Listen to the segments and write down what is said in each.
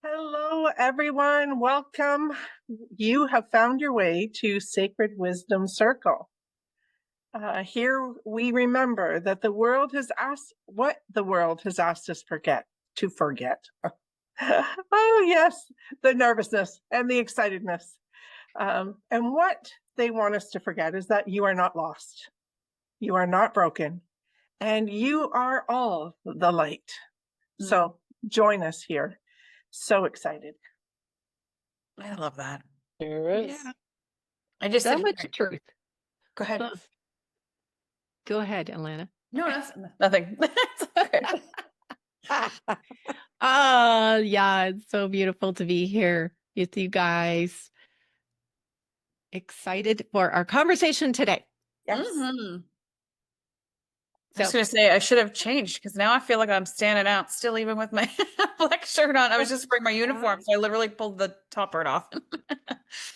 Hello, everyone. Welcome. You have found your way to Sacred Wisdom Circle. Here we remember that the world has asked what the world has asked us to forget. Oh, yes, the nervousness and the excitedness. And what they want us to forget is that you are not lost, you are not broken, and you are all the light. So join us here. So excited. I love that. There is. Yeah. I just So sit much here. truth. Go ahead. Huh. Go ahead, Alana. No, that's nothing. It's okay. Yeah, it's so beautiful to be here with you guys. Excited for our conversation today. Yes. I'm So, just gonna say I should have changed because now I feel like I'm standing out still, even with my black shirt on. I was just wearing my uniform, so I literally pulled the top part off.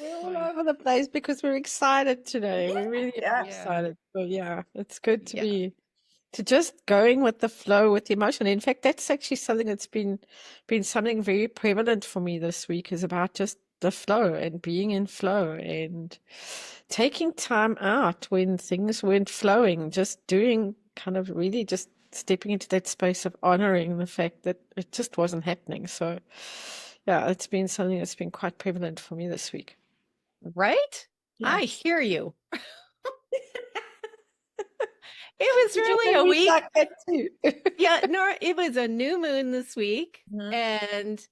We're all Right. over the place because we're excited today. We really are Yeah. excited. So yeah, it's good to yeah, be to just going with the flow with the emotion. In fact, that's actually something that's been something very prevalent for me this week is about just the flow and being in flow and taking time out when things weren't flowing, just doing kind of really just stepping into that space of honoring the fact that it just wasn't happening. So yeah, it's been something that's been quite prevalent for me this week. right? Yeah. I hear you. It was Did you really have a week week. like that too? Yeah, no, it was a new moon this week. Mhm. And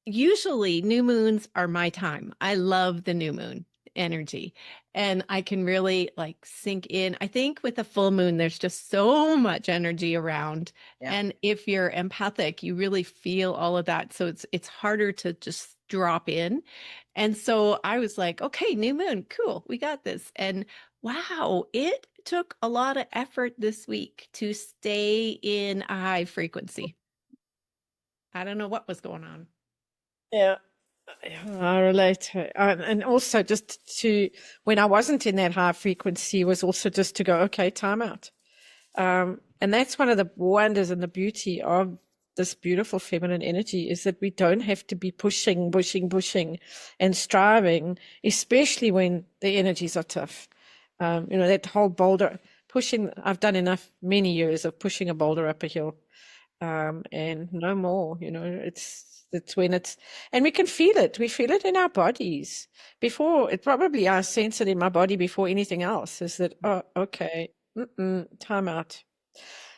usually new moons are my time. I love the new moon energy and I can really like sink in. I think with a full moon, there's just so much energy around. Yeah. And if you're empathic, you really feel all of that. So it's harder to just drop in. And so I was like, okay, new moon, cool, we got this. And wow, it took a lot of effort this week to stay in a high frequency. I don't know what was going on. Yeah. I relate to, and also just to when I wasn't in that high frequency was also just to go, okay, time out. And that's one of the wonders and the beauty of this beautiful feminine energy is that we don't have to be pushing, and striving, especially when the energies are tough. That whole boulder pushing, I've done many years of pushing a boulder up a hill, and no more, it's when and we can feel it. We feel it in our bodies before it probably, I sense it in my body before anything else is that, oh, okay, time out.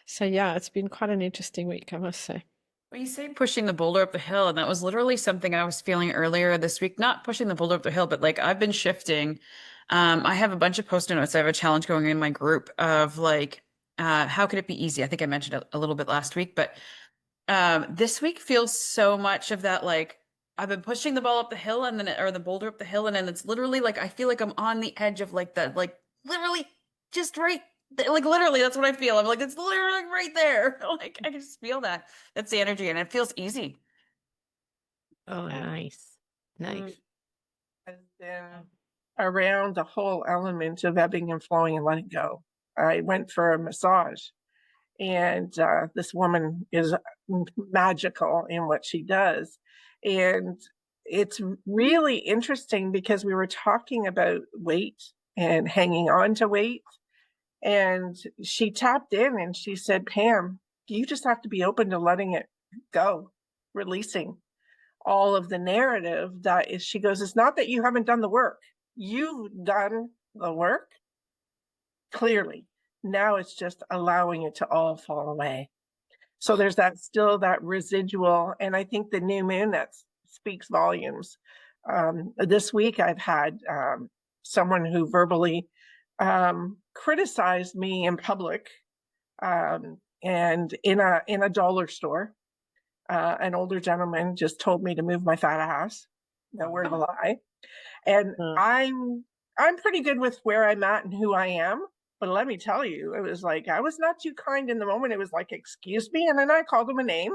So yeah, it's been quite an interesting week, I must say. Well, you say pushing the boulder up the hill, and that was literally something I was feeling earlier this week. Not pushing the boulder up the hill, but like I've been shifting. I have a bunch of post-it notes. I have a challenge going in my group of like, how could it be easy? I think I mentioned it a little bit last week, but this week feels so much of that. Like I've been pushing the ball up the hill, and then or the boulder up the hill, and then it's literally like I feel like I'm on the edge of like that, like literally just right like literally that's what I feel. I'm like it's literally right there. Like I can just feel that. That's the energy and it feels easy. Oh, Yeah. nice. Nice. Has been around the whole element of ebbing and flowing and letting go. I went for a massage, and this woman is magical in what she does. And it's really interesting because we were talking about weight and hanging on to weight. And she tapped in and she said, Pam, you just have to be open to letting it go, releasing all of the narrative that is, she goes, it's not that you haven't done the work. You've done the work clearly. Now it's just allowing it to all fall away. So there's that residual. And I think the new moon that speaks volumes. This week I've had someone who verbally criticized me in public, and in a dollar store. An older gentleman just told me to move my fat ass. No word of a lie. And I'm pretty good with where I'm at and who I am. But let me tell you, it was like I was not too kind in the moment. It was like, excuse me, and then I called him a name,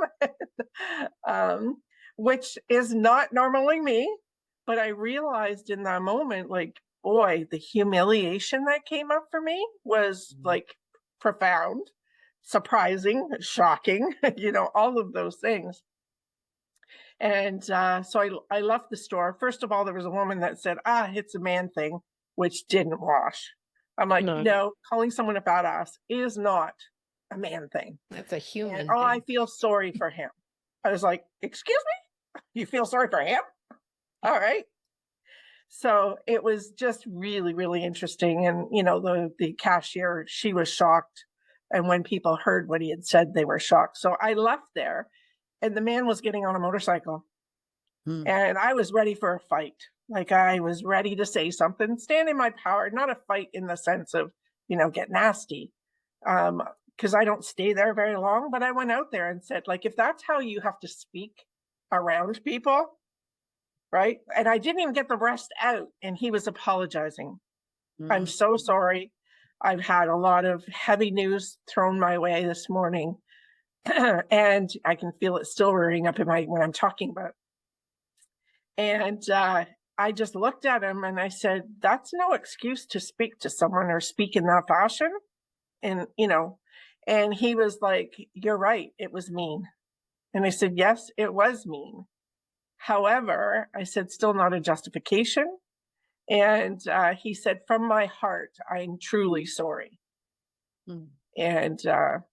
which is not normally me. But I realized in that moment, like, boy, the humiliation that came up for me was like profound, surprising, shocking, all of those things. And so I left the store. First of all, there was a woman that said, it's a man thing, which didn't wash. I'm like, No. no, calling someone a badass is not a man thing. That's a And human I thing. feel sorry for him. I was like, excuse me? You feel sorry for him? All right. So it was just really, really interesting. And, the cashier, she was shocked. And when people heard what he had said, they were shocked. So I left there, and the man was getting on a motorcycle, and I was ready for a fight. Like, I was ready to say something, stand in my power, not a fight in the sense of, get nasty. Because I don't stay there very long, but I went out there and said, like, if that's how you have to speak around people, right? And I didn't even get the rest out, and he was apologizing. I'm so sorry. I've had a lot of heavy news thrown my way this morning, and I can feel it still rearing up in when I'm talking about it. And I just looked at him and I said, that's no excuse to speak to someone or speak in that fashion. And, and he was like, you're right, it was mean. And I said, yes, it was mean. However, I said, still not a justification. And he said, from my heart, I'm truly sorry. And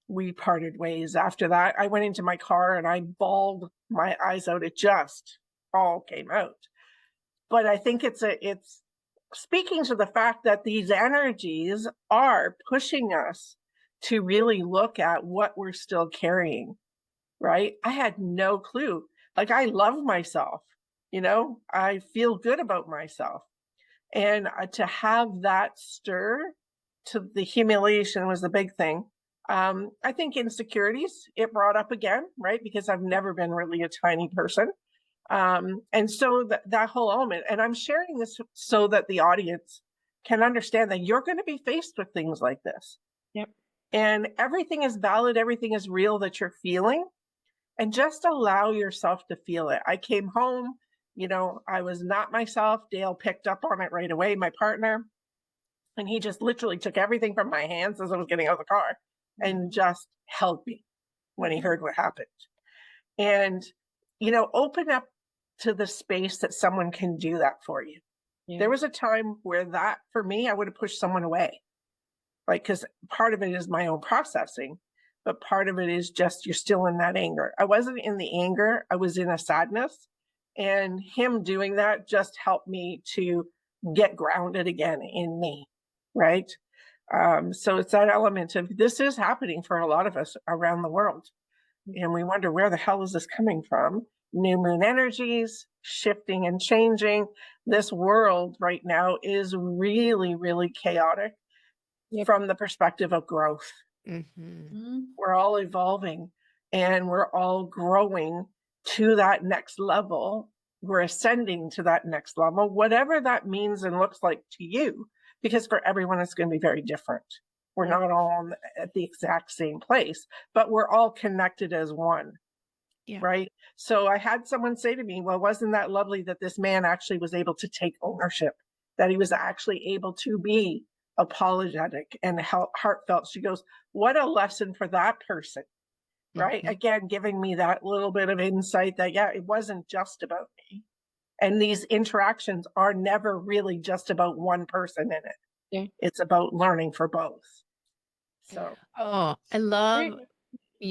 we parted ways after that. I went into my car and I bawled my eyes out. It just all came out. But I think it's speaking to the fact that these energies are pushing us to really look at what we're still carrying, right? I had no clue. Like, I love myself, I feel good about myself. And to have that stir to the humiliation was the big thing. I think insecurities, it brought up again, right? Because I've never been really a tiny person. And so that whole element, and I'm sharing this so that the audience can understand that you're going to be faced with things like this. Yep. And everything is valid, everything is real that you're feeling, and just allow yourself to feel it. I came home, I was not myself. Dale picked up on it right away, my partner, and he just literally took everything from my hands as I was getting out of the car and just held me when he heard what happened. And, open up to the space that someone can do that for you. Yeah. There was a time where that, for me, I would have pushed someone away. Like, because part of it is my own processing, but part of it is just you're still in that anger. I wasn't in the anger, I was in a sadness. And him doing that just helped me to get grounded again in me, right? So it's that element of this is happening for a lot of us around the world. And we wonder, where the hell is this coming from? New moon energies, shifting and changing. This world right now is really, really chaotic. Yep. From the perspective of growth. We're all evolving and we're all growing to that next level. We're ascending to that next level, whatever that means and looks like to you, because for everyone, it's going to be very different. We're not all at the exact same place, but we're all connected as one. Yeah. Right. So I had someone say to me, well, wasn't that lovely that this man actually was able to take ownership, that he was actually able to be apologetic and heartfelt. She goes, what a lesson for that person. Right. Again, giving me that little bit of insight that, it wasn't just about me. And these interactions are never really just about one person in it. Yeah. It's about learning for both. So, I love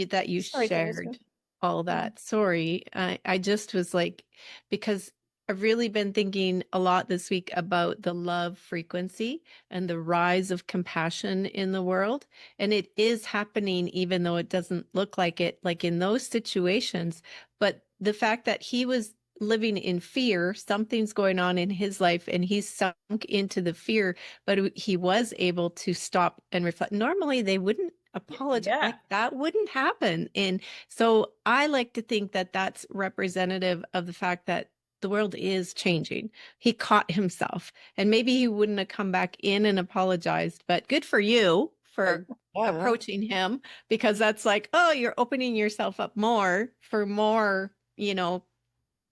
that you shared all that. Sorry. I just was like, because I've really been thinking a lot this week about the love frequency and the rise of compassion in the world. And it is happening, even though it doesn't look like it, like in those situations. But the fact that he was living in fear, something's going on in his life and he's sunk into the fear, but he was able to stop and reflect. Normally they wouldn't apologize. Yeah. Like that wouldn't happen. And so I like to think that that's representative of the fact that the world is changing. He caught himself and maybe he wouldn't have come back in and apologized, but good for you for approaching him, because that's like, oh, you're opening yourself up more for more,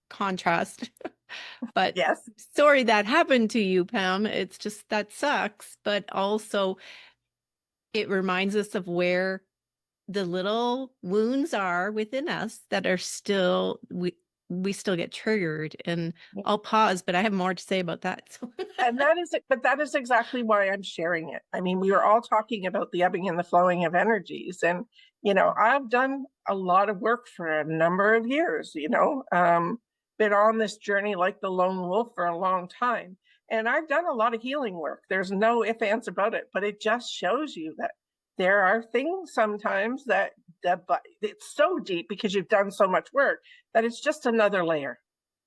contrast. But yes, sorry that happened to you, Pam. It's just, that sucks. But also it reminds us of where the little wounds are within us that are still, we still get triggered. And I'll pause, but I have more to say about that. And that is exactly why I'm sharing it. I mean, we were all talking about the ebbing and the flowing of energies. And, I've done a lot of work for a number of years, been on this journey like the lone wolf for a long time. And I've done a lot of healing work. There's no ifs, ands about it, but it just shows you that there are things sometimes that but it's so deep because you've done so much work that it's just another layer.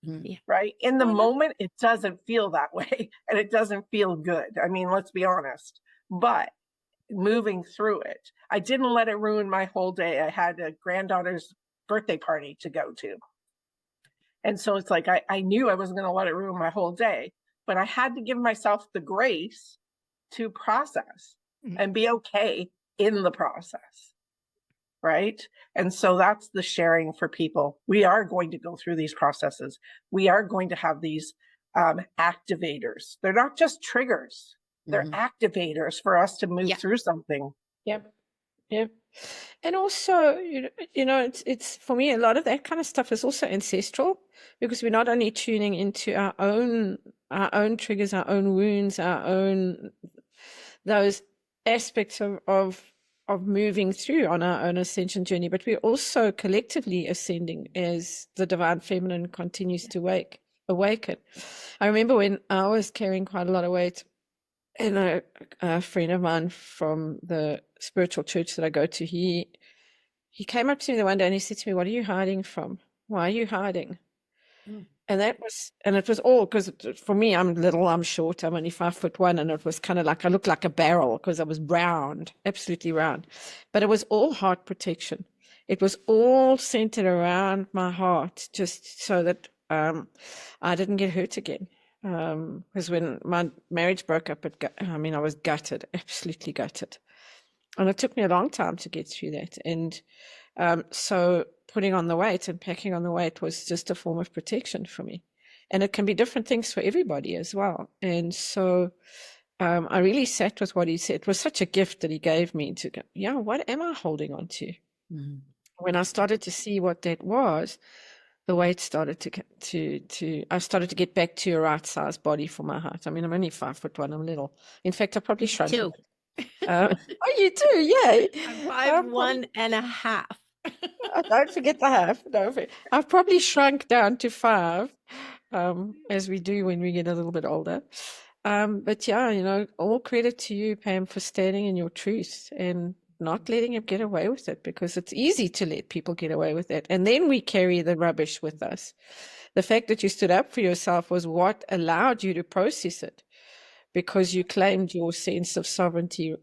Yeah. Right? In the moment, it doesn't feel that way and it doesn't feel good. I mean, let's be honest. But moving through it, I didn't let it ruin my whole day. I had a granddaughter's birthday party to go to. And so it's like I knew I wasn't going to let it ruin my whole day, but I had to give myself the grace to process and be okay in the process. Right? And so that's the sharing for people. We are going to go through these processes. We are going to have these activators. They're not just triggers. They're activators for us to move through something. Yep. Yep. And also, it's for me, a lot of that kind of stuff is also ancestral, because we're not only tuning into our own triggers, our own wounds, those aspects of moving through on our own ascension journey, but we're also collectively ascending as the divine feminine continues to awaken. I remember when I was carrying quite a lot of weight, and a friend of mine from the spiritual church that I go to, he came up to me the one day and he said to me, "What are you hiding from? Why are you hiding?" And it was all because for me, I'm little, I'm short, I'm only 5'1", and it was kind of like I looked like a barrel because I was round, absolutely round. But it was all heart protection. It was all centered around my heart, just so that I didn't get hurt again. Because when my marriage broke up, I was gutted, absolutely gutted. And it took me a long time to get through that. And so putting on the weight and packing on the weight was just a form of protection for me. And it can be different things for everybody as well. And so I really sat with what he said. It was such a gift that he gave me to go, yeah, what am I holding on to? When I started to see what that was, the weight started I started to get back to a right size body for my height. I mean, I'm only 5'1", I'm little. In fact, I probably shrunk. Too. Oh, you do? Yeah. I'm 5'1.5". Don't forget the half. I've probably shrunk down to 5, as we do when we get a little bit older. But yeah, all credit to you, Pam, for standing in your truth and not letting him get away with it, because it's easy to let people get away with it. And then we carry the rubbish with us. The fact that you stood up for yourself was what allowed you to process it, because you claimed your sense of sovereignty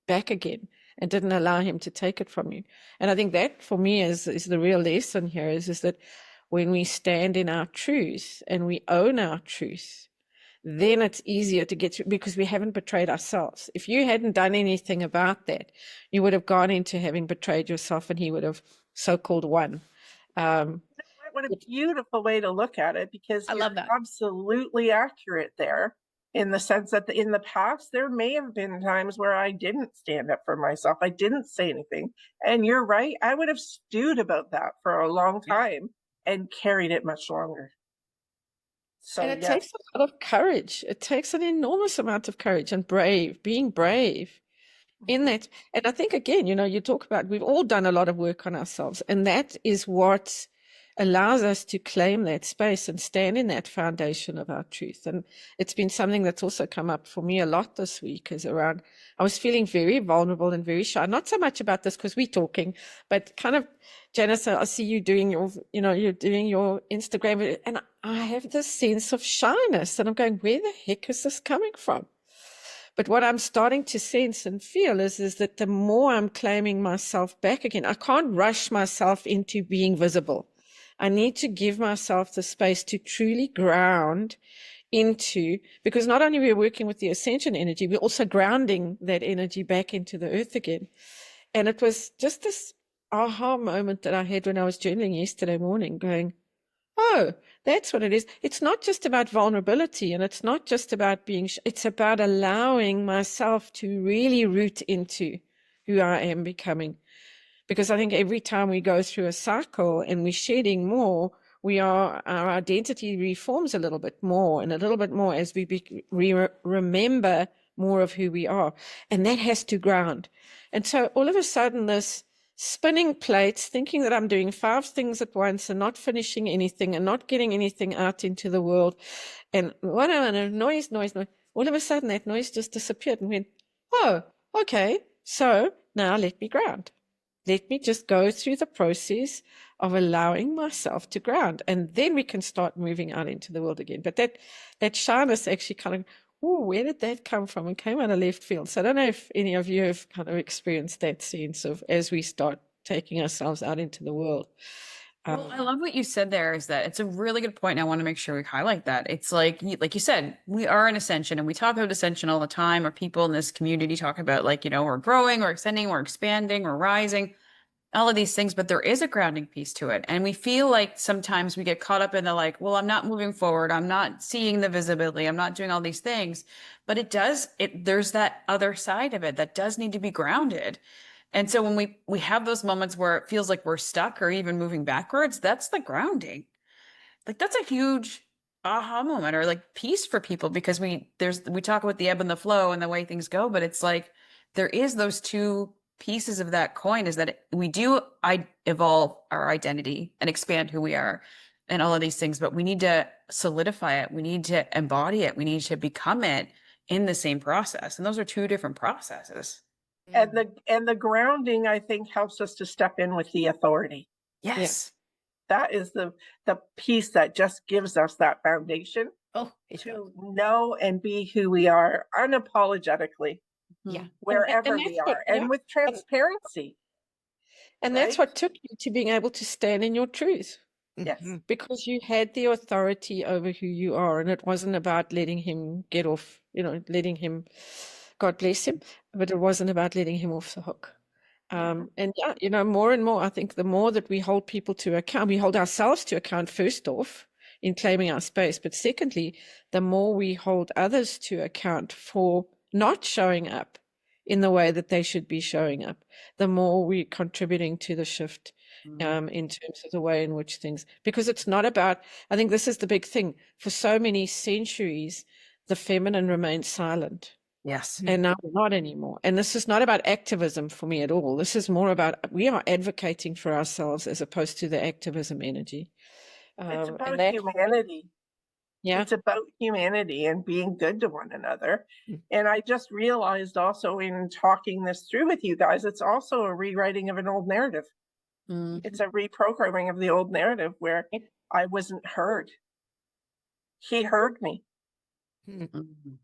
back again and didn't allow him to take it from you. And I think that for me is the real lesson here is that when we stand in our truth and we own our truth, then it's easier to get through, because we haven't betrayed ourselves. If you hadn't done anything about that, you would have gone into having betrayed yourself and he would have so-called won. What a beautiful way to look at it, because I love that. absolutely accurate there, in the sense that in the past, there may have been times where I didn't stand up for myself. I didn't say anything. And you're right. I would have stewed about that for a long time and carried it much longer. So, and it takes a lot of courage. It takes an enormous amount of courage and being brave in that. And I think, again, you talk about, we've all done a lot of work on ourselves, and that is what allows us to claim that space and stand in that foundation of our truth. And it's been something that's also come up for me a lot this week, is around, I was feeling very vulnerable and very shy, not so much about this because we're talking, but kind of, Janice, I see you doing you're doing your Instagram, and I have this sense of shyness, and I'm going, where the heck is this coming from? But what I'm starting to sense and feel is that the more I'm claiming myself back again, I can't rush myself into being visible. I need to give myself the space to truly ground into, because not only we're working with the ascension energy, we're also grounding that energy back into the earth again. And it was just this aha moment that I had when I was journaling yesterday morning, going, oh, that's what it is. It's not just about vulnerability, and it's not just about it's about allowing myself to really root into who I am becoming. Because I think every time we go through a cycle and we're shedding more, our identity reforms a little bit more and a little bit more as we remember more of who we are. And that has to ground. And so all of a sudden, this spinning plates, thinking that I'm doing 5 things at once and not finishing anything and not getting anything out into the world, and noise. All of a sudden, that noise just disappeared and went, oh, okay. So now let me ground. Let me just go through the process of allowing myself to ground, and then we can start moving out into the world again. But that shyness actually kind of, oh, where did that come from? It came out of left field. So I don't know if any of you have kind of experienced that sense of as we start taking ourselves out into the world. Well, I love what you said there, is that it's a really good point, and I want to make sure we highlight that. It's like you said, we are in ascension, and we talk about ascension all the time, or people in this community talk about, like, we're growing, we're ascending, we're expanding, we're rising, all of these things, but there is a grounding piece to it. And we feel like sometimes we get caught up in the, like, well, I'm not moving forward, I'm not seeing the visibility, I'm not doing all these things. But there's that other side of it that does need to be grounded. And so when we have those moments where it feels like we're stuck or even moving backwards, that's the grounding. Like, that's a huge aha moment, or like piece for people, because we talk about the ebb and the flow and the way things go, but it's like there is those two pieces of that coin, is that we do evolve our identity and expand who we are and all of these things, but we need to solidify it, we need to embody it, we need to become it in the same process. And those are two different processes. And the grounding, I think, helps us to step in with the authority. Yes. That is the piece that just gives us that foundation to know and be who we are unapologetically. Yeah. Wherever and we that's what- are, and with transparency. And that's Right? what took you to being able to stand in your truth. Yes. Because you had the authority over who you are, and it wasn't about letting him get off, letting him, God bless him, but it wasn't about letting him off the hook. And more and more, I think the more that we hold people to account, we hold ourselves to account first off in claiming our space, but secondly, the more we hold others to account for not showing up in the way that they should be showing up, the more we're contributing to the shift in terms of the way in which things, because it's not about, I think this is the big thing, for so many centuries, the feminine remained silent. Yes. And now we're not anymore. And this is not about activism for me at all. This is more about, we are advocating for ourselves as opposed to the activism energy. It's And about that, humanity. yeah, It's about humanity and being good to one another. And I just realized also in talking this through with you guys, it's also a rewriting of an old narrative. It's a reprogramming of the old narrative where I wasn't heard. He heard me,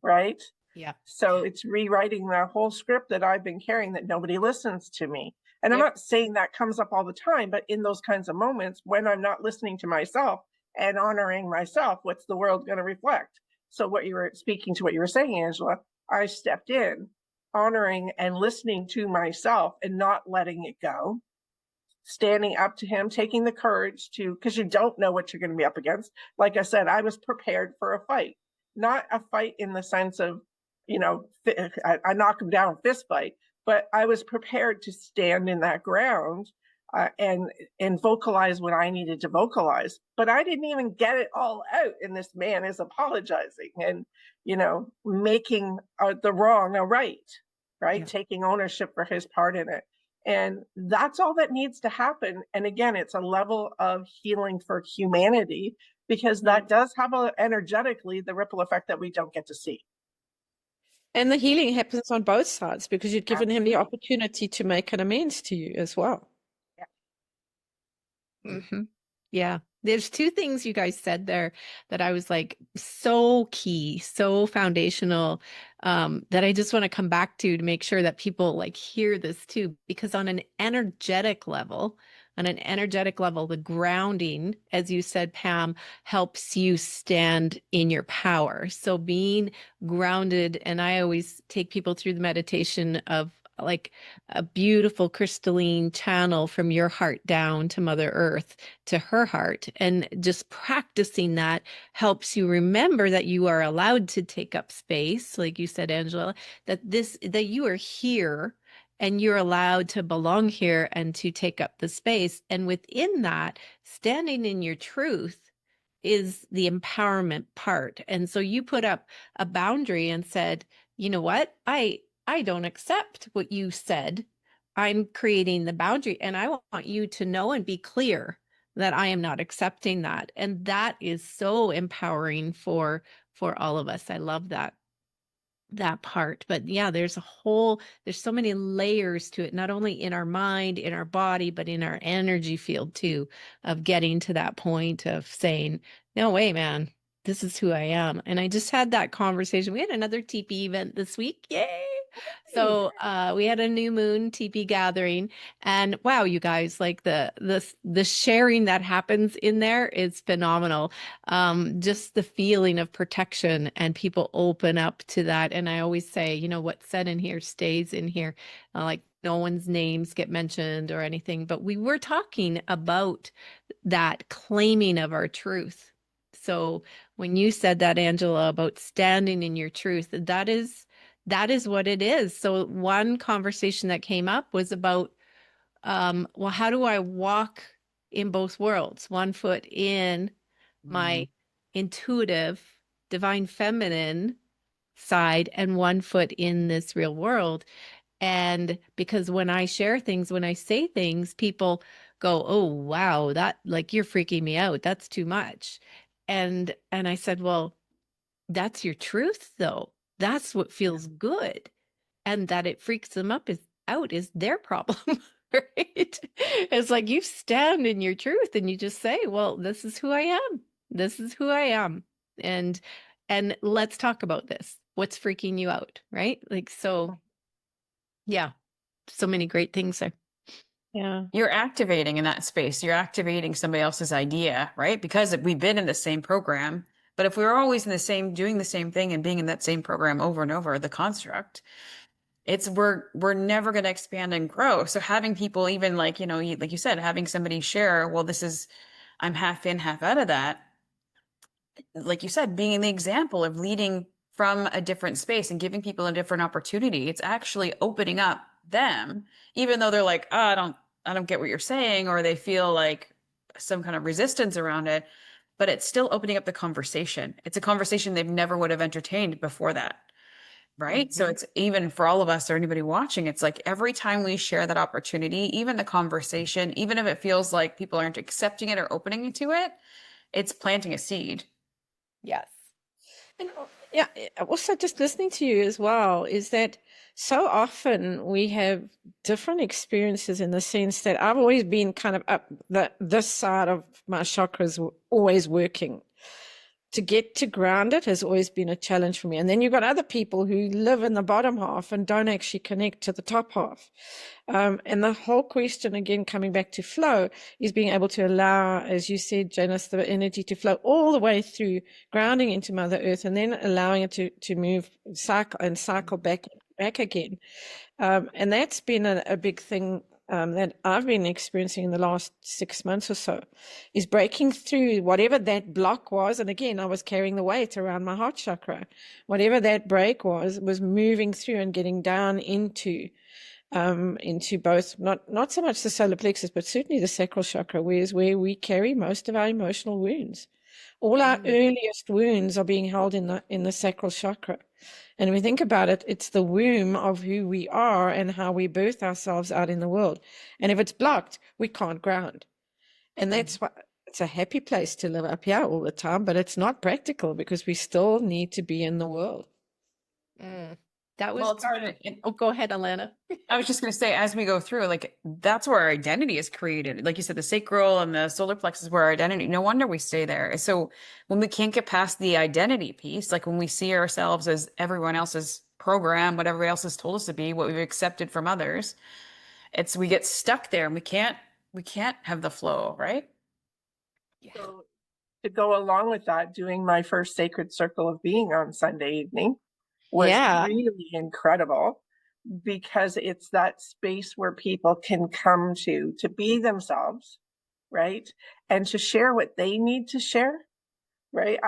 right? Yeah. So it's rewriting the whole script that I've been carrying, that nobody listens to me. And I'm not saying that comes up all the time, but in those kinds of moments when I'm not listening to myself and honoring myself, what's the world going to reflect? So what you were speaking to, what you were saying, Angela, I stepped in, honoring and listening to myself and not letting it go, standing up to him, taking the courage to, because you don't know what you're going to be up against. Like I said, I was prepared for a fight, not a fight in the sense of, I knock him down, fist fight, but I was prepared to stand in that ground and vocalize what I needed to vocalize. But I didn't even get it all out, and this man is apologizing and, making the wrong a right, taking ownership for his part in it. And that's all that needs to happen. And again, it's a level of healing for humanity, because that does have energetically the ripple effect that we don't get to see. And the healing happens on both sides, because you've given him the opportunity to make an amends to you as well. Yeah. There's two things you guys said there that I was like, so key, so foundational, that I just want to come back to make sure that people like hear this too, because on an energetic level, the grounding, as you said, Pam, helps you stand in your power. So being grounded, and I always take people through the meditation of like a beautiful crystalline channel from your heart down to Mother Earth, to her heart. And just practicing that helps you remember that you are allowed to take up space. Like you said, Angela, that you are here and you're allowed to belong here and to take up the space. And within that, standing in your truth is the empowerment part. And so you put up a boundary and said, you know what? I don't accept what you said. I'm creating the boundary, and I want you to know and be clear that I am not accepting that. And that is so empowering for all of us. I love that part. But yeah, there's so many layers to it, not only in our mind, in our body, but in our energy field too, of getting to that point of saying, no way, man, this is who I am. And I just had that conversation. We had another TP event this week. Yay. So we had a new moon TP gathering, and wow, you guys, like the sharing that happens in there is phenomenal. Just the feeling of protection, and people open up to that. And I always say, you know, what's said in here stays in here. Like no one's names get mentioned or anything, but we were talking about that claiming of our truth. So when you said that, Angela, about standing in your truth, that is what it is. So one conversation that came up was about, well, how do I walk in both worlds? One foot in my intuitive, divine feminine side, and one foot in this real world. And because when I share things, when I say things, people go, oh, wow, that, like, you're freaking me out. That's too much. And I said, well, that's your truth, though. That's what feels good. And that it freaks them out is their problem, right? It's like you stand in your truth and you just say, well, this is who I am. This is who I am. And let's talk about this. What's freaking you out, right? Like, so yeah, so many great things there. Yeah. You're activating in that space. You're activating somebody else's idea, right? Because we've been in the same program. But if we were always in the same, doing the same thing and being in that same program over and over, the construct, we're never going to expand and grow. So having people, even like, you know, like you said, having somebody share, well, I'm half in, half out of that. Like you said, being the example of leading from a different space and giving people a different opportunity, it's actually opening up them, even though they're like, oh, I don't get what you're saying, or they feel like some kind of resistance around it, but it's still opening up the conversation. It's a conversation they've never would have entertained before that. Right. So it's even for all of us or anybody watching, it's like every time we share that opportunity, even the conversation, even if it feels like people aren't accepting it or opening to it, it's planting a seed. Yes. And yeah, also just listening to you as well is that so often we have different experiences, in the sense that I've always been kind of up this side of my chakras, always working. To get to grounded has always been a challenge for me. And then you've got other people who live in the bottom half and don't actually connect to the top half. And the whole question, again, coming back to flow, is being able to allow, as you said, Janice, the energy to flow all the way through, grounding into Mother Earth, and then allowing it to move, cycle back again. And that's been a big thing that I've been experiencing in the last 6 months or so, is breaking through whatever that block was. And again, I was carrying the weight around my heart chakra. Whatever that break was moving through and getting down into both, not so much the solar plexus, but certainly the sacral chakra, where we carry most of our emotional wounds. All our earliest wounds are being held in the sacral chakra. And when we think about it, it's the womb of who we are and how we birth ourselves out in the world. And if it's blocked, we can't ground. And that's why it's a happy place to live up here all the time, but it's not practical because we still need to be in the world. That was Well, it's hard. Oh, go ahead, Alana. I was just going to say, as we go through, like, that's where our identity is created. Like you said, the sacral and the solar plexus is where our identity, no wonder we stay there. So when we can't get past the identity piece, like when we see ourselves as everyone else's program, what everybody else has told us to be, what we've accepted from others, we get stuck there and we can't have the flow, right? Yeah. So to go along with that, doing my first sacred circle of being on Sunday evening was really incredible, because it's that space where people can come to be themselves, right? And to share what they need to share, right?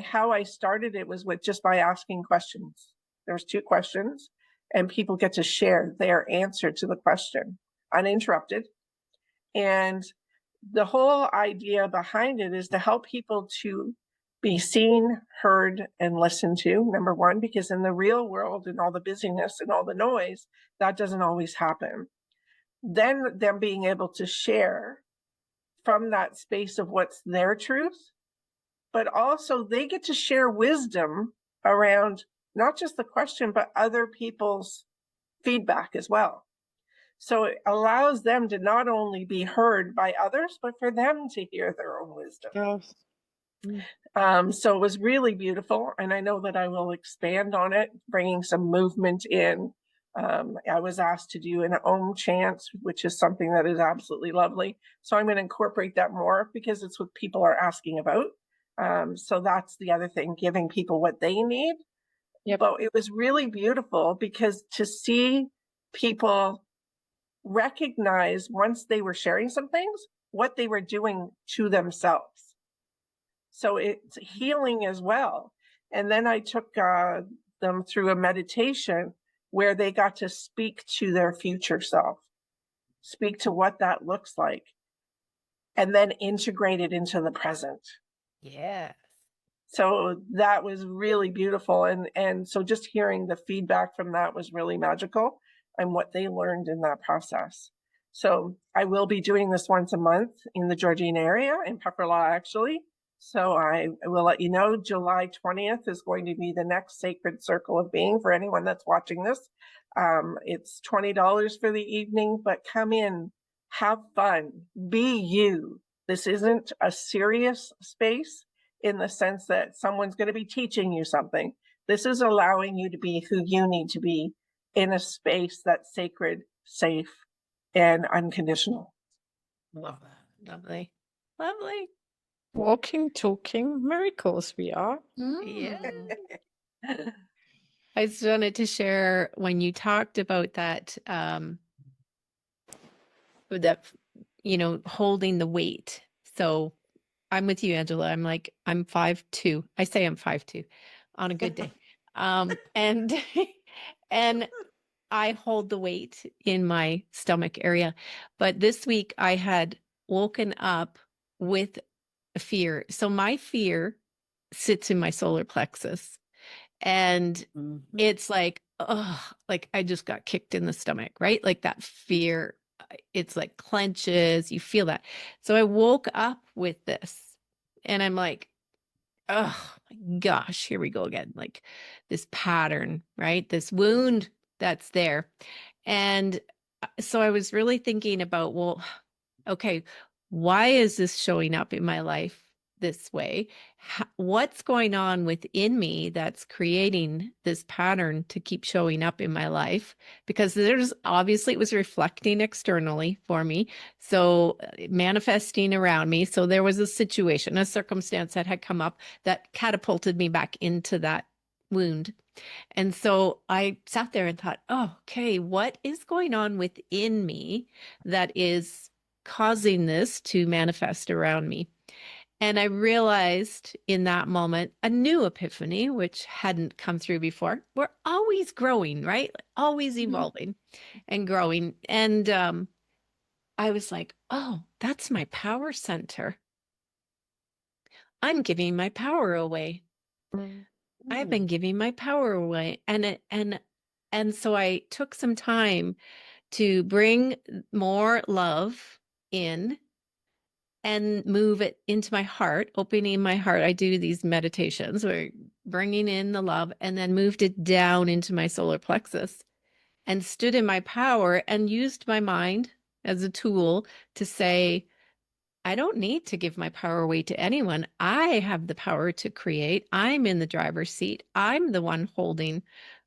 How I started it was with just by asking questions. There's 2 questions, and people get to share their answer to the question uninterrupted. And the whole idea behind it is to help people to be seen, heard, and listened to, number one, because in the real world and all the busyness and all the noise, that doesn't always happen. Then them being able to share from that space of what's their truth, but also they get to share wisdom around not just the question, but other people's feedback as well. So it allows them to not only be heard by others, but for them to hear their own wisdom. Yes. So it was really beautiful. And I know that I will expand on it, bringing some movement in. I was asked to do an Om chant, which is something that is absolutely lovely. So I'm going to incorporate that more because it's what people are asking about. So that's the other thing, giving people what they need. Yep. But it was really beautiful because to see people recognize once they were sharing some things, what they were doing to themselves. So it's healing as well. And then I took them through a meditation where they got to speak to their future self, speak to what that looks like, and then integrate it into the present. Yeah. So that was really beautiful. And so just hearing the feedback from that was really magical and what they learned in that process. So I will be doing this once a month in the Georgina area, in Pepperlaw actually. So I will let you know July 20th is going to be the next Sacred Circle of Being for anyone that's watching this. It's $20 for the evening, but come in, have fun, be you. This isn't a serious space in the sense that someone's going to be teaching you something. This is allowing you to be who you need to be in a space that's sacred, safe, and unconditional. Love that. Lovely. Lovely. Walking, talking miracles we are. Yeah. Mm. I just wanted to share when you talked about that, holding the weight. So I'm with you, Angela. I'm 5'2". I say I'm 5'2" on a good day. And and I hold the weight in my stomach area. But this week I had woken up with a fear. So my fear sits in my solar plexus. And it's like, oh, like I just got kicked in the stomach, right? Like that fear, it's like clenches, you feel that. So I woke up with this and I'm like, oh my gosh, here we go again. Like this pattern, right? This wound that's there. And so I was really thinking about, well, okay, why is this showing up in my life this way? What's going on within me that's creating this pattern to keep showing up in my life? Because there's obviously it was reflecting externally for me. So manifesting around me. So there was a situation, a circumstance that had come up that catapulted me back into that wound. And so I sat there and thought, oh, okay, what is going on within me that is causing this to manifest around me? And I realized in that moment a new epiphany, which hadn't come through before. We're always growing, right? Always evolving and growing. And I was like, oh, that's my power center. I'm giving my power away. I've been giving my power away. And so I took some time to bring more love in and move it into my heart, opening my heart. I do these meditations where bringing in the love and then moved it down into my solar plexus and stood in my power and used my mind as a tool to say, I don't need to give my power away to anyone. I have the power to create. I'm in the driver's seat. I'm the one holding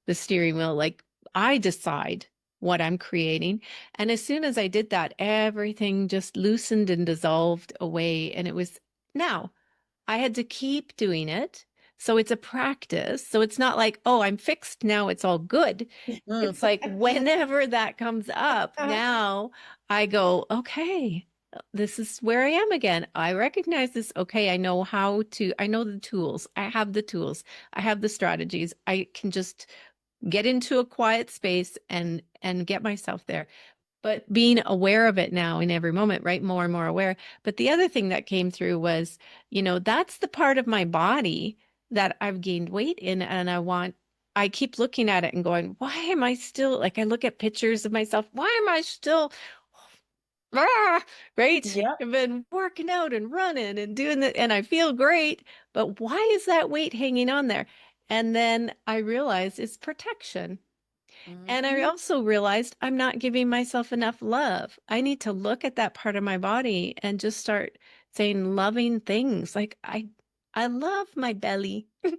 the steering wheel. Like I decide what I'm creating. And as soon as I did that, everything just loosened and dissolved away. And it was now I had to keep doing it. So it's a practice. So it's not like, oh, I'm fixed now. It's all good. It's like whenever that comes up, now I go, okay, this is where I am again. I recognize this. Okay, I know I know the tools. I have the tools. I have the strategies. I can just get into a quiet space and get myself there. But being aware of it now in every moment, right? More and more aware. But the other thing that came through was, that's the part of my body that I've gained weight in. And I keep looking at it and going, why am I still, like, I look at pictures of myself, why am I still, right? Yeah. I've been working out and running and doing that, and I feel great. But why is that weight hanging on there? And then I realized it's protection. And I also realized I'm not giving myself enough love. I need to look at that part of my body and just start saying loving things. Like I love my belly. I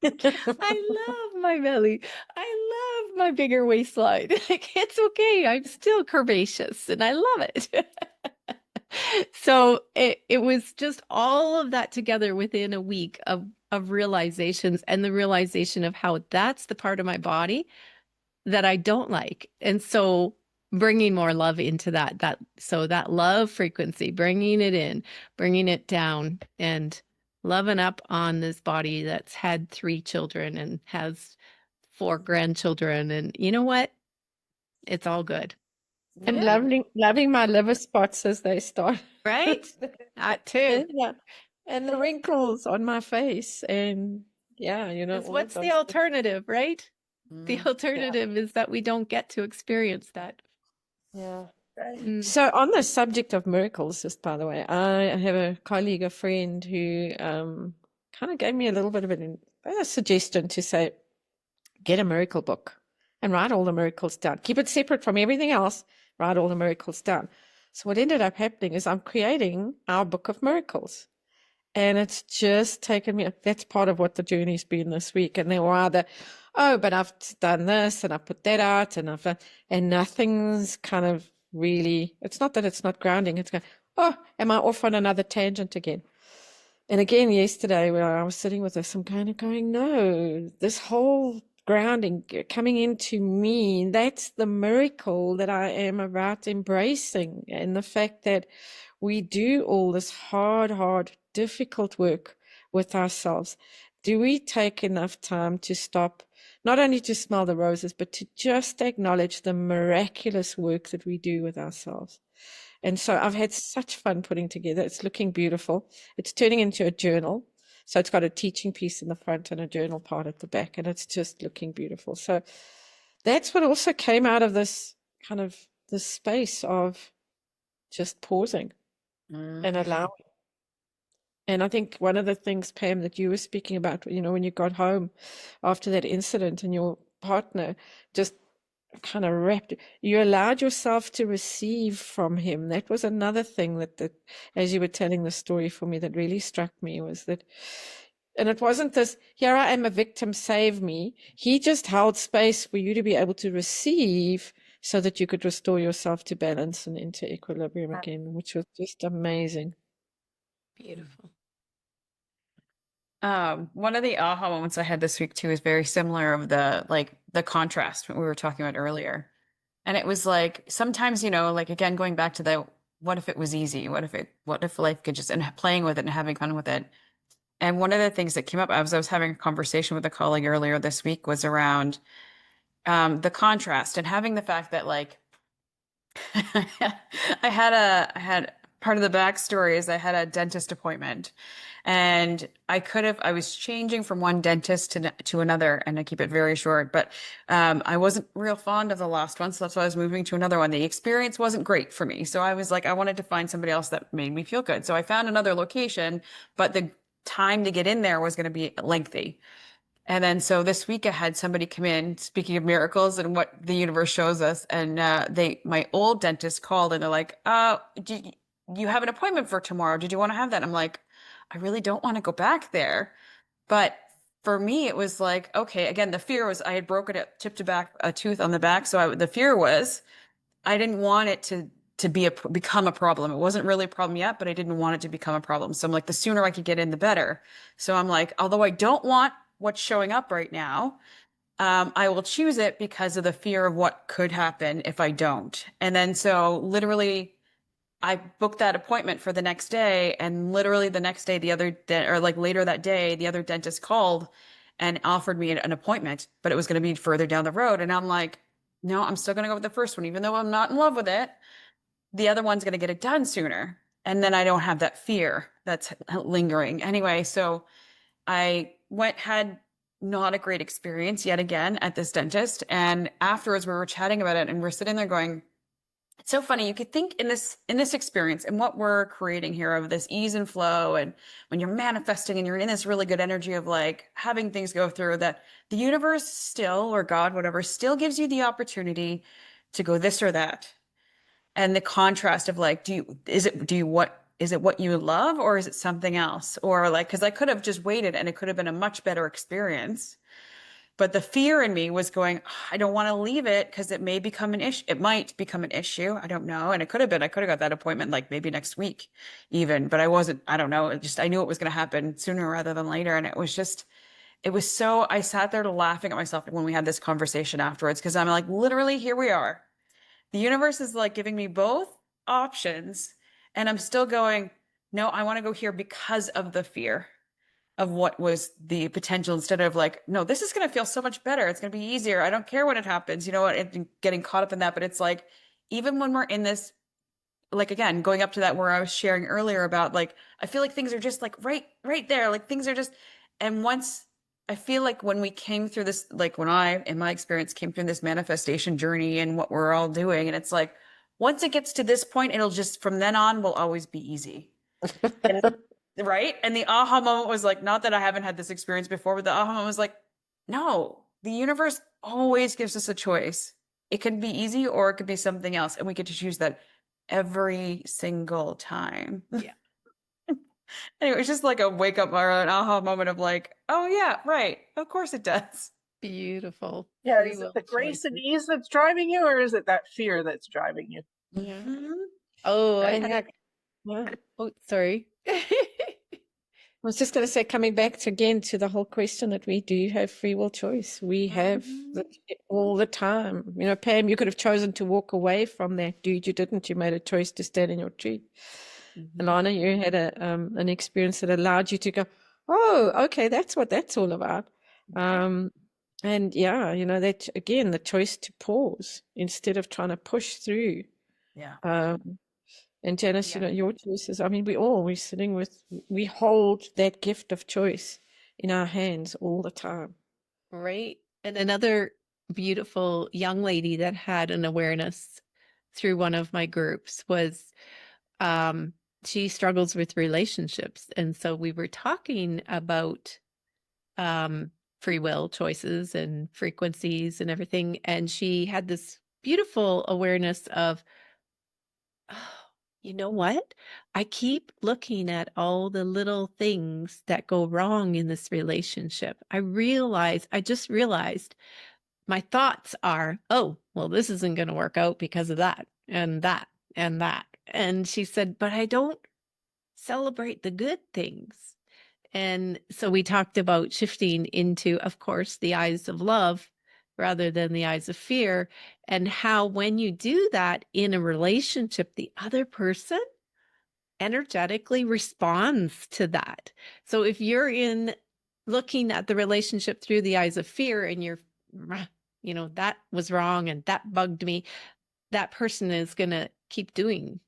love my belly. I love my bigger waistline. Like it's okay. I'm still curvaceous and I love it. So it was just all of that together within a week of realizations, and the realization of how that's the part of my body that I don't like. And so bringing more love into that love frequency, bringing it in, bringing it down, and loving up on this body that's had 3 children and has 4 grandchildren. And you know what? It's all good. And Yeah. loving my liver spots as they start. Right? That too. Yeah. And the wrinkles on my face. And yeah, 'Cause all of what's the those. alternative, right? The Mm. alternative is that we don't get to experience that. Yeah. Right. Mm. So on the subject of miracles, just by the way, I have a colleague, a friend who kind of gave me a little bit of a suggestion to say, get a miracle book and write all the miracles down. Keep it separate from everything else. Write all the miracles down. So what ended up happening is I'm creating our book of miracles. And it's just taken me, that's part of what the journey's been this week. And there were other, oh, but I've done this and I put that out and I've done, and nothing's kind of really, it's not that it's not grounding. It's going, oh, am I off on another tangent again? And again, yesterday when I was sitting with this, I'm kind of going, no, this whole grounding coming into me, that's the miracle that I am about embracing. And the fact that we do all this hard, difficult work with ourselves. Do we take enough time to stop, not only to smell the roses, but to just acknowledge the miraculous work that we do with ourselves? And so I've had such fun putting together. It's looking beautiful. It's turning into a journal. So it's got a teaching piece in the front and a journal part at the back, and it's just looking beautiful. So that's what also came out of this kind of this space of just pausing and allowing. And I think one of the things, Pam, that you were speaking about, when you got home after that incident and your partner just kind of wrapped, you allowed yourself to receive from him. That was another thing that as you were telling the story for me, that really struck me, was that, and it wasn't this, here I am a victim, save me. He just held space for you to be able to receive so that you could restore yourself to balance and into equilibrium again, which was just amazing. Beautiful. One of the aha moments I had this week too is very similar of the contrast we were talking about earlier. And it was like sometimes, like again, going back to the what if it was easy? What if life could just, and playing with it and having fun with it. And one of the things that came up as I was having a conversation with a colleague earlier this week was around the contrast and having the fact that like I had part of the backstory is I had a dentist appointment and I was changing from one dentist to another, and I keep it very short, but I wasn't real fond of the last one. So that's why I was moving to another one. The experience wasn't great for me. So I was like, I wanted to find somebody else that made me feel good. So I found another location, but the time to get in there was going to be lengthy. And then so this week I had somebody come in, speaking of miracles and what the universe shows us. And my old dentist called and they're like, do you have an appointment for tomorrow? Did you want to have that? I'm like, I really don't want to go back there. But for me, it was like, okay, again, the fear was I had broken it, chipped a tooth on the back. So the fear was I didn't want it to become a problem. It wasn't really a problem yet, but I didn't want it to become a problem. So I'm like, the sooner I could get in, the better. So I'm like, although I don't want what's showing up right now, I will choose it because of the fear of what could happen if I don't. And then so literally I booked that appointment for the next day, and literally the next day, or like later that day, the other dentist called and offered me an appointment, but it was going to be further down the road. And I'm like, no, I'm still going to go with the first one, even though I'm not in love with it. The other one's going to get it done sooner. And then I don't have that fear that's lingering. Anyway, so I had not a great experience yet again at this dentist. And afterwards we were chatting about it and we're sitting there going, it's so funny. You could think in this experience and what we're creating here of this ease and flow, and when you're manifesting and you're in this really good energy of like having things go through, that the universe still, or God, whatever, still gives you the opportunity to go this or that. And the contrast of like, is it what you love, or is it something else? Or like, because I could have just waited and it could have been a much better experience. But the fear in me was going, I don't want to leave it because it may become an issue. It might become an issue. I don't know. And it could have been, I could have got that appointment like maybe next week even, but I don't know. I knew it was going to happen sooner rather than later. And I sat there laughing at myself when we had this conversation afterwards, because I'm like, literally, here we are. The universe is like giving me both options. And I'm still going, no, I want to go here because of the fear of what was the potential, instead of like, no, this is going to feel so much better. It's going to be easier. I don't care when it happens, you know what, and getting caught up in that. But it's like, even when we're in this, like, again, going up to that where I was sharing earlier about like, I feel like things are just like right there. Like things are just, and once I feel like when we came through this, like when I, in my experience, came through this manifestation journey and what we're all doing, and it's like, once it gets to this point, it'll just, from then on, will always be easy. Right. And the aha moment was like, not that I haven't had this experience before, but the aha moment was like, no, the universe always gives us a choice. It can be easy or it could be something else. And we get to choose that every single time. Yeah. Anyway, it's just like a wake up or an aha moment of like, oh yeah, right. Of course it does. Beautiful. Yeah, Free is will it the grace and choices. ease that's driving you, or is it that fear that's driving you? Yeah. Mhm. Oh, Right. And I yeah. oh, sorry. I was just going to say, coming back to again to the whole question that we do have free will choice. We have Mhm. all the time. You know, Pam, you could have chosen to walk away from that dude. You didn't. You made a choice to stand in your tree. Mhm. Alana, you had an experience that allowed you to go, oh, okay, that's what that's all about. And yeah, you know, that again, the choice to pause instead of trying to push through. Yeah. And Janice, you Yeah. know, your choices, I mean, we hold that gift of choice in our hands all the time. Right. And another beautiful young lady that had an awareness through one of my groups was um she struggles with relationships. And so we were talking about free will choices and frequencies and everything. And she had this beautiful awareness of, oh, you know what? I keep looking at all the little things that go wrong in this relationship. I just realized my thoughts are, oh, well, this isn't going to work out because of that and that and that. And she said, but I don't celebrate the good things. And so we talked about shifting into, of course, the eyes of love rather than the eyes of fear, and how when you do that in a relationship, the other person energetically responds to that. So if you're in looking at the relationship through the eyes of fear and you're, you know, that was wrong and that bugged me, that person is going to keep doing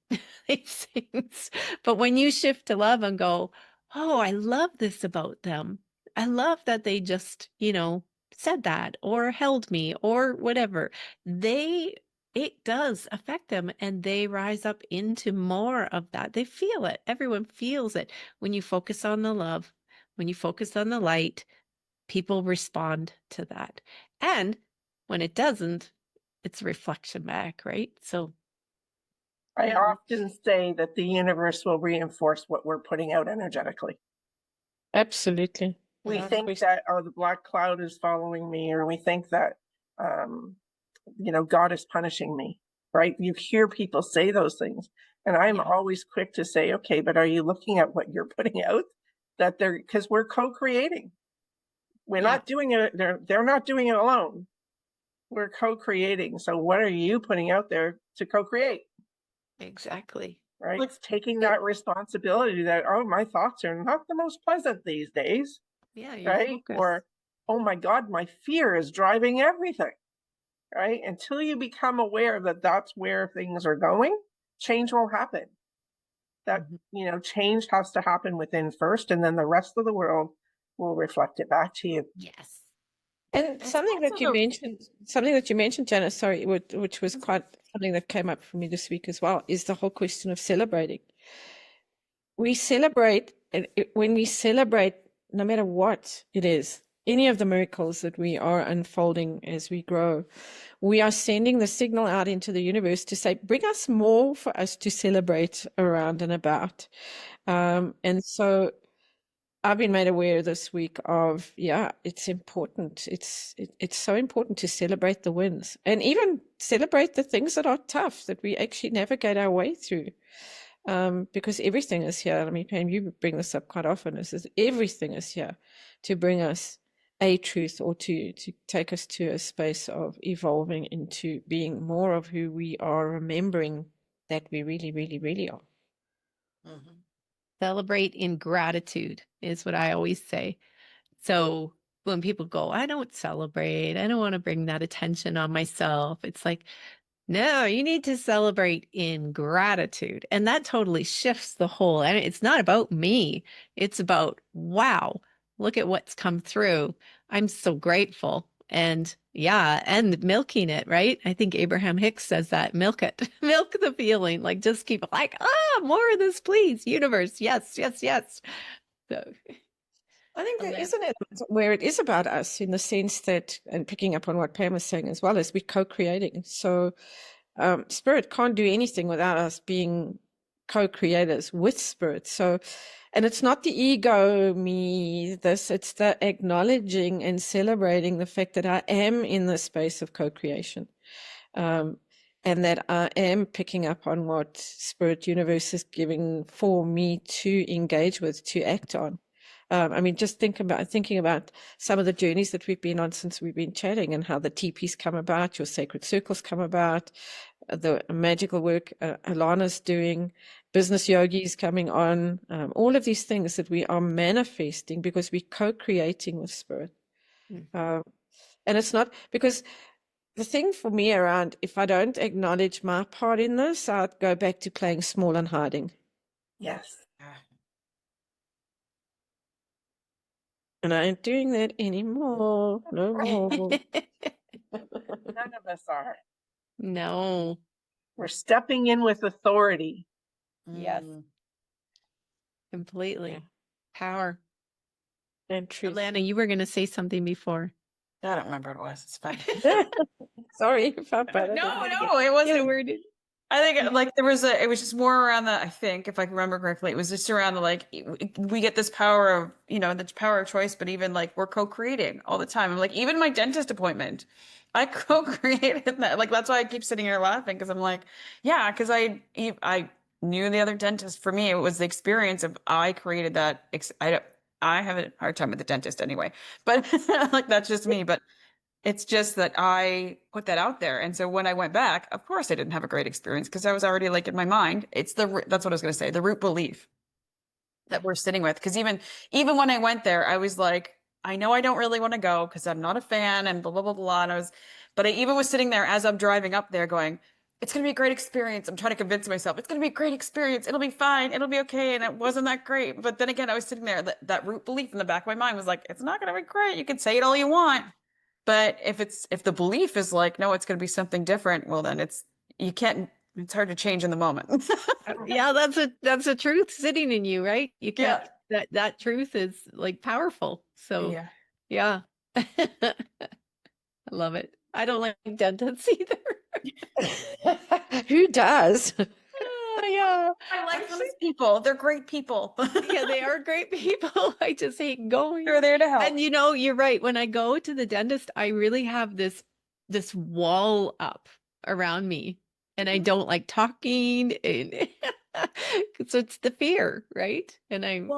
these things. But when you shift to love and go, oh, I love this about them. I love that they just, you know, said that or held me or whatever. It does affect them and they rise up into more of that. They feel it. Everyone feels it. When you focus on the love, when you focus on the light, people respond to that. And when it doesn't, it's a reflection back, right? So I yeah, often say that the universe will reinforce what we're putting out energetically. Absolutely. We Without think question. that, oh, the black cloud is following me, or we think that, God is punishing me, right? You hear people say those things. And I'm yeah, always quick to say, okay, but are you looking at what you're putting out? Because we're co-creating. We're yeah, not doing it. They're not doing it alone. We're co-creating. So what are you putting out there to co-create? exactly. Right? Like, Taking It, that responsibility that, oh, my thoughts are not the most pleasant these days, yeah, your right? focus. Or oh my God, my fear is driving everything, right? Until you become aware that that's where things are going, change will happen. That, change has to happen within first, and then the rest of the world will reflect it back to you. Yes. And It's something also that you mentioned, Janice, sorry, which was quite something that came up for me this week as well, is the whole question of celebrating. We celebrate, and when we celebrate, no matter what it is, any of the miracles that we are unfolding as we grow, we are sending the signal out into the universe to say, bring us more for us to celebrate around and about. And so I've been made aware this week of, it's important. It's so important to celebrate the wins and even celebrate the things that are tough that we actually navigate our way through. Because everything is here. I mean, Pam, you bring this up quite often. Is everything is here to bring us a truth or to take us to a space of evolving into being more of who we are, remembering that we really, really, really are. Mm-hmm. Celebrate in gratitude is what I always say. So when people go, I don't celebrate, I don't want to bring that attention on myself. It's like, no, you need to celebrate in gratitude. And that totally shifts the whole. And it's not about me. It's about, wow, look at what's come through. I'm so grateful. And and milking it, right? I think Abraham Hicks says that, milk it, milk the feeling, like just keep like, more of this, please, universe. Yes, yes, yes. So I think there is an element where it is about us in the sense that, and picking up on what Pam was saying as well, is we're co-creating. So spirit can't do anything without us being co-creators with spirit. So, and it's not the ego, me, this, it's the acknowledging and celebrating the fact that I am in the space of co-creation. And that I am picking up on what spirit universe is giving for me to engage with, to act on. I mean, just thinking about some of the journeys that we've been on since we've been chatting and how the teepees come about, your sacred circles come about, the magical work Alana's doing, business yogis coming on, all of these things that we are manifesting because we're co-creating with spirit. And it's not because the thing for me around, if I don't acknowledge my part in this, I'd go back to playing small and hiding. Yes. And I ain't doing that anymore. No more. None of us are. no. We're stepping in with authority. Yes. Completely. Yeah. Power. And truth. Alana, you were going to say something before. I don't remember what it was. It's fine. Sorry if I butted No, in. no, it wasn't. Get a word in. I think like it was just more around the, I think if I can remember correctly, it was just around the like we get this power of, the power of choice, but even like we're co-creating all the time. I'm like, even my dentist appointment, I co-created that. Like that's why I keep sitting here laughing because I'm like, yeah, because I knew the other dentist. For me, it was the experience of I created that. I have a hard time with the dentist anyway, but like that's just me. But it's just that I put that out there. And so when I went back, of course I didn't have a great experience because I was already like in my mind. That's what I was going to say, the root belief that we're sitting with. Because even when I went there, I was like, I know I don't really want to go because I'm not a fan and blah, blah, blah, blah. And but I even was sitting there as I'm driving up there going, it's going to be a great experience. I'm trying to convince myself it's going to be a great experience. It'll be fine. It'll be okay. And it wasn't that great. But then again, I was sitting there, that root belief in the back of my mind was like, it's not going to be great. You can say it all you want. But if the belief is like, no, it's going to be something different, well, then it's hard to change in the moment. Yeah, that's a truth sitting in you, right? You can't, that truth is like powerful. So yeah. I love it. I don't like dentists either. Who does? Yeah. I like those people. They're great people. Yeah, they are great people. I just hate going. They're there to help. And you're right. When I go to the dentist, I really have this wall up around me, and I don't like talking, and so it's the fear, right? And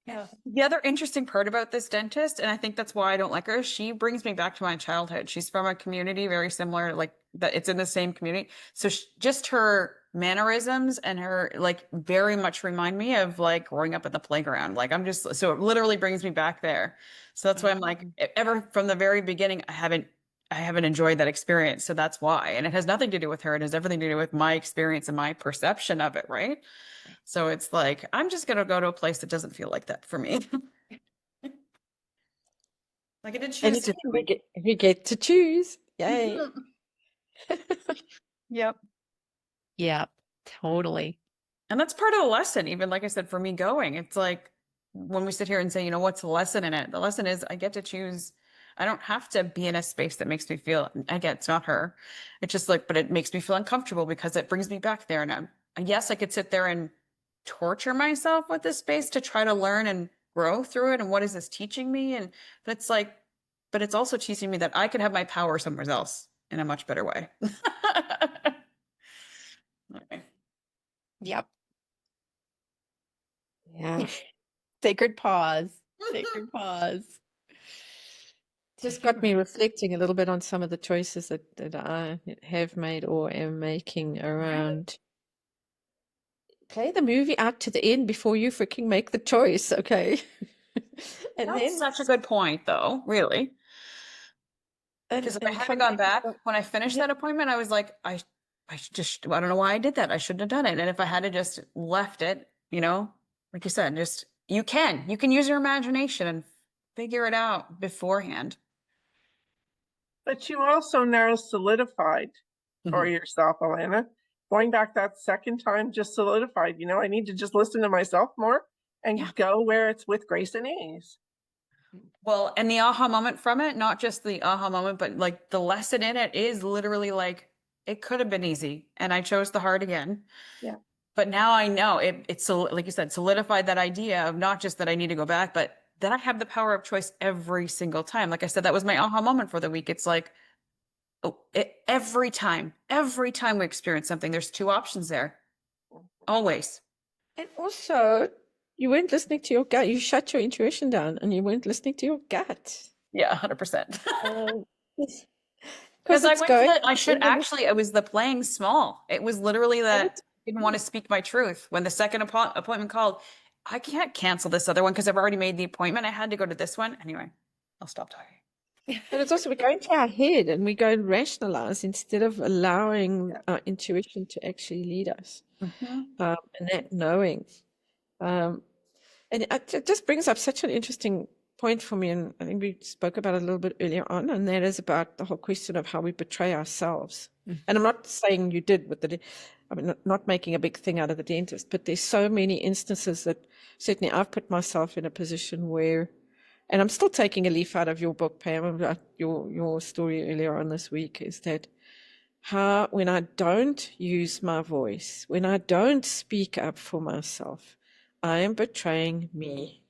yeah. The other interesting part about this dentist, and I think that's why I don't like her, she brings me back to my childhood. She's from a community very similar, like that. It's in the same community. So just her mannerisms and her like very much remind me of like growing up at the playground. Like I'm just, so it literally brings me back there. So that's why I'm like, ever from the very beginning, I haven't enjoyed that experience. So that's why. And it has nothing to do with her. It has everything to do with my experience and my perception of it, right? So it's like, I'm just gonna go to a place that doesn't feel like that for me. Like I did choose to. Anytime we get to choose. Yay. Yep. Yeah, totally. And that's part of the lesson, even like I said, for me going, it's like when we sit here and say, you know, what's the lesson in it? The lesson is I get to choose. I don't have to be in a space that makes me feel, again, it's not her. It's just like, but it makes me feel uncomfortable because it brings me back there. And yes, I could sit there and torture myself with this space to try to learn and grow through it. And what is this teaching me? And but it's like, but it's also teaching me that I could have my power somewhere else in a much better way. Okay. Yep. Yeah. Sacred pause. Sacred pause. Just got me reflecting a little bit on some of the choices that I have made or am making around. Play the movie out to the end before you freaking make the choice, okay? And That's then such a good point, though, really. Because if I hadn't gone back when I finished that appointment, I was like, I just, I don't know why I did that. I shouldn't have done it. And if I had just left it, you know, like you said, just you can use your imagination and figure it out beforehand. But you also now solidified for Mhm. yourself, Alana. Going back that second time just solidified, you know, I need to just listen to myself more and Yeah. go where it's with grace and ease. Well, and the aha moment from it, not just the aha moment, but like the lesson in it is literally like, it could have been easy and I chose the hard again. Yeah. But now I know it's so, like you said, solidified that idea of not just that I need to go back, but that I have the power of choice every single time. Like I said, that was my aha moment for the week. It's like, oh, every time we experience something, there's two options there. Always. and also you weren't listening to your gut. You shut your intuition down and you weren't listening to your gut. Yeah, 100%. Because Because I it's went to going the, I should in the actually, it was the playing small. It was literally that I didn't want to speak my truth. When the second appointment called, I can't cancel this other one because I've already made the appointment. I had to go to this one. Anyway, I'll stop talking. But it's also we go into our head and we go and rationalize instead of allowing our intuition to actually lead us. Mhm. And that knowing. And it just brings up such an interesting point for me. And I think we spoke about it a little bit earlier on, and that is about the whole question of how we betray ourselves. And I'm not saying you did with I mean, not making a big thing out of the dentist, but there's so many instances that certainly I've put myself in a position where, and I'm still taking a leaf out of your book, Pam, about your story earlier on this week, is that how when I don't use my voice, when I don't speak up for myself, I am betraying me.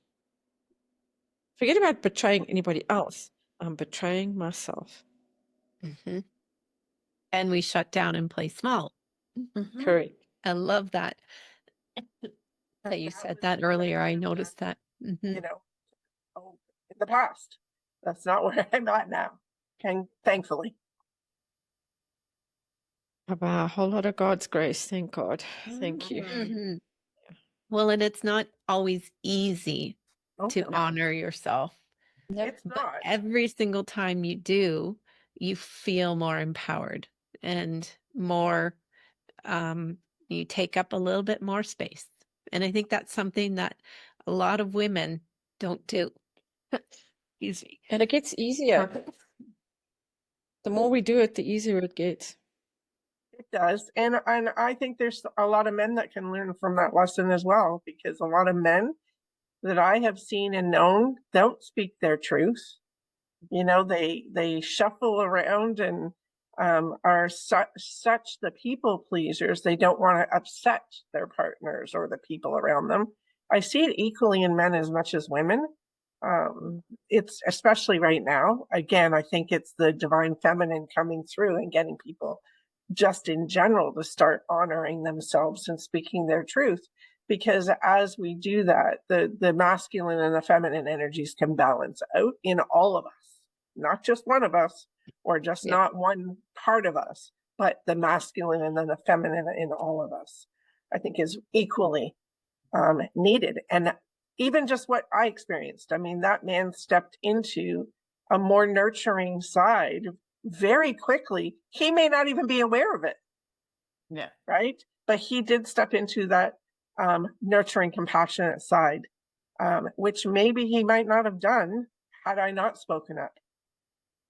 Forget about betraying anybody else. I'm betraying myself. Mm-hmm. And we shut down and play small. Mhm. Correct. I love that. That you said that earlier. I noticed that. You know, in the past. That's not where I'm at now. And thankfully. About a whole lot of God's grace. Thank God. Thank you. Mhm. Well, and it's not always easy Oh, to no, honor yourself. it's But not. every single time you do, you feel more empowered and more, you take up a little bit more space. And I think that's something that a lot of women don't do. Easy. And it gets easier. The more we do it, the easier it gets. It does. And I think there's a lot of men that can learn from that lesson as well, because a lot of men that I have seen and known don't speak their truth. You know, they shuffle around and are such the people pleasers. They don't want to upset their partners or the people around them. I see it equally in men as much as women. It's especially right now. Again, I think it's the divine feminine coming through and getting people just in general to start honoring themselves and speaking their truth. Because as we do that, the masculine and the feminine energies can balance out in all of us, not just one of us or just not one part of us, but the masculine and then the feminine in all of us, I think, is equally needed. And even just what I experienced, I mean, that man stepped into a more nurturing side very quickly. He may not even be aware of it, Yeah. right? But he did step into that nurturing, compassionate side, which maybe he might not have done had I not spoken up,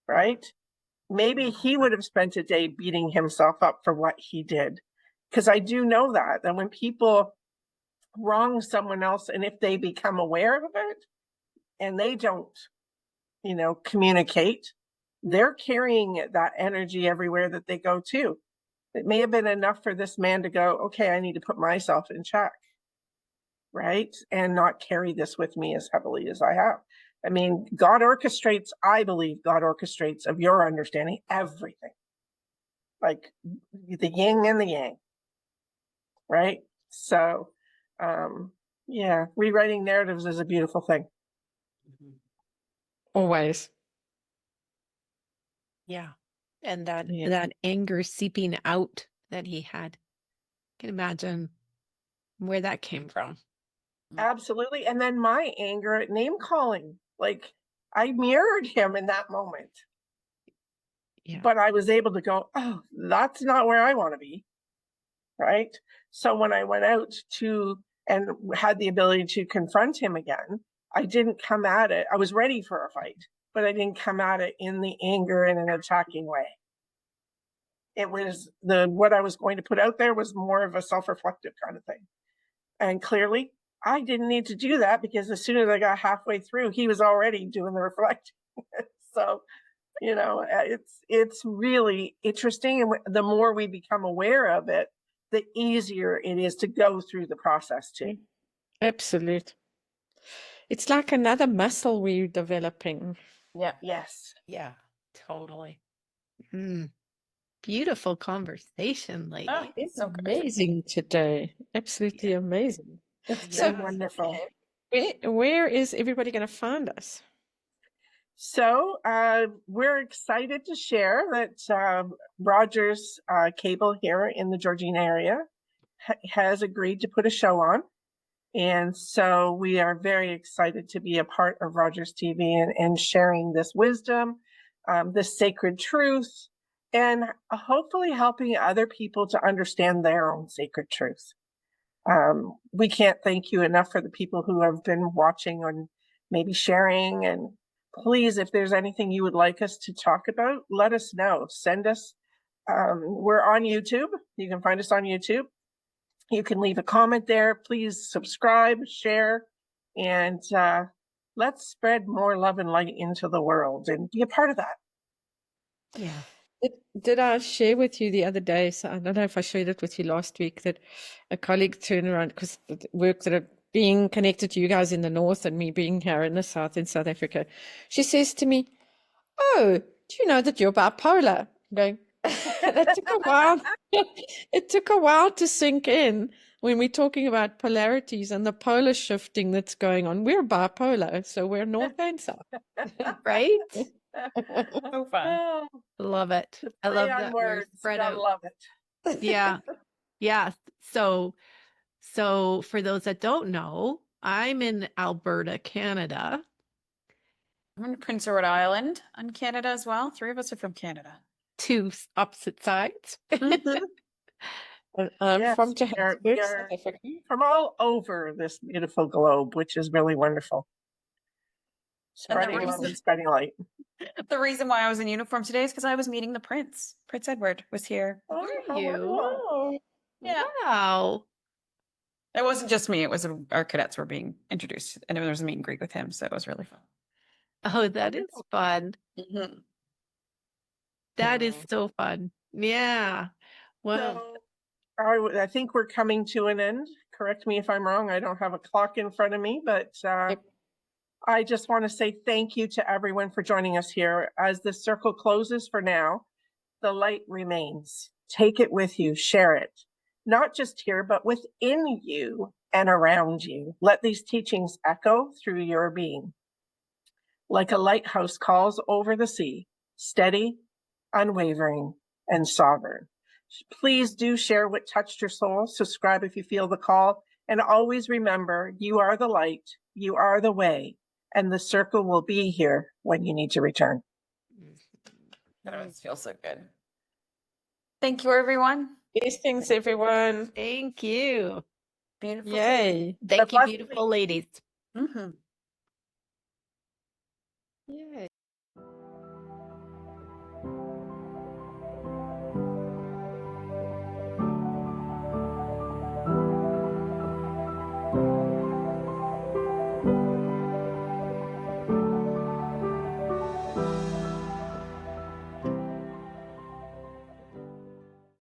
right? Maybe he would have spent a day beating himself up for what he did. Because I do know that when people wrong someone else, and if they become aware of it and they don't, communicate, they're carrying that energy everywhere that they go to. It may have been enough for this man to go, okay, I need to put myself in check, right? And not carry this with me as heavily as I have. I mean, I believe God orchestrates, of your understanding, everything. Like the yin and the yang, right? So, yeah, rewriting narratives is a beautiful thing. Always. Yeah. And that Yeah. that anger seeping out that he had. I can imagine where that came from. Absolutely. And then my anger at name calling, like I mirrored him in that moment, Yeah. but I was able to go, oh, that's not where I want to be. Right. So when I went out and had the ability to confront him again, I didn't come at it. I was ready for a fight, but I didn't come at it in the anger in an attacking way. It was what I was going to put out there was more of a self-reflective kind of thing. And clearly I didn't need to do that, because as soon as I got halfway through, he was already doing the reflecting. So, it's really interesting. And the more we become aware of it, the easier it is to go through the process too. Absolute. It's like another muscle we're developing. Yeah. Yes. Yeah, totally. Beautiful conversation, lady. Oh, It's so good. amazing today. Absolutely amazing. It's So, been wonderful. where is everybody going to find us? So we're excited to share that Rogers Cable here in the Georgina area has agreed to put a show on. And so we are very excited to be a part of Rogers TV and sharing this wisdom, this sacred truth, and hopefully helping other people to understand their own sacred truth. We can't thank you enough for the people who have been watching and maybe sharing. And please, if there's anything you would like us to talk about, let us know. Send us. We're on YouTube. You can find us on YouTube. You can leave a comment there. Please subscribe, share, and let's spread more love and light into the world and be a part of that. Yeah. Did I share with you the other day? So I don't know if I shared it with you last week, that a colleague turned around, because it works at being connected to you guys in the north and me being here in the south in South Africa. She says to me, "Oh, do you know that you're bipolar?" I'm going, that took a while. It took a while to sink in when we're talking about polarities and the polar shifting that's going on. We're bipolar, so we're north and south. Right? So fun. Oh, Love it. I play love on that we're words. spread Gotta out. love it. Yeah. Yeah. So for those that don't know, I'm in Alberta, Canada. I'm in Prince Edward Island on Canada as well. 3 of us are from Canada. Two opposite sides. I'm Yes, from we Johannesburg, are South Africa. from all over this beautiful globe, which is really wonderful. Spreading love reason- and spreading light. The reason why I was in uniform today is because I was meeting the prince. Prince Edward was here. Oh, Are you? wonderful. Oh, Yeah. Wow. It wasn't just me. It was our cadets were being introduced, and there was a meet and greet with him, so it was really fun. Oh, that is fun. Mm-hmm. That is so fun. Yeah. Well, So, I think we're coming to an end. Correct me if I'm wrong. I don't have a clock in front of me, but Yep. I just want to say thank you to everyone for joining us here. As the circle closes for now, the light remains. Take it with you, share it, not just here, but within you and around you. Let these teachings echo through your being. Like a lighthouse calls over the sea, steady, unwavering, and sovereign. Please do share what touched your soul. Subscribe if you feel the call. And always remember, you are the light, you are the way, and the circle will be here when you need to return. That always feels so good. Thank you, everyone. Blessings, everyone. Thank you. Beautiful. Yay. Thank you, blessed beautiful ladies. Mm-hmm. Yay.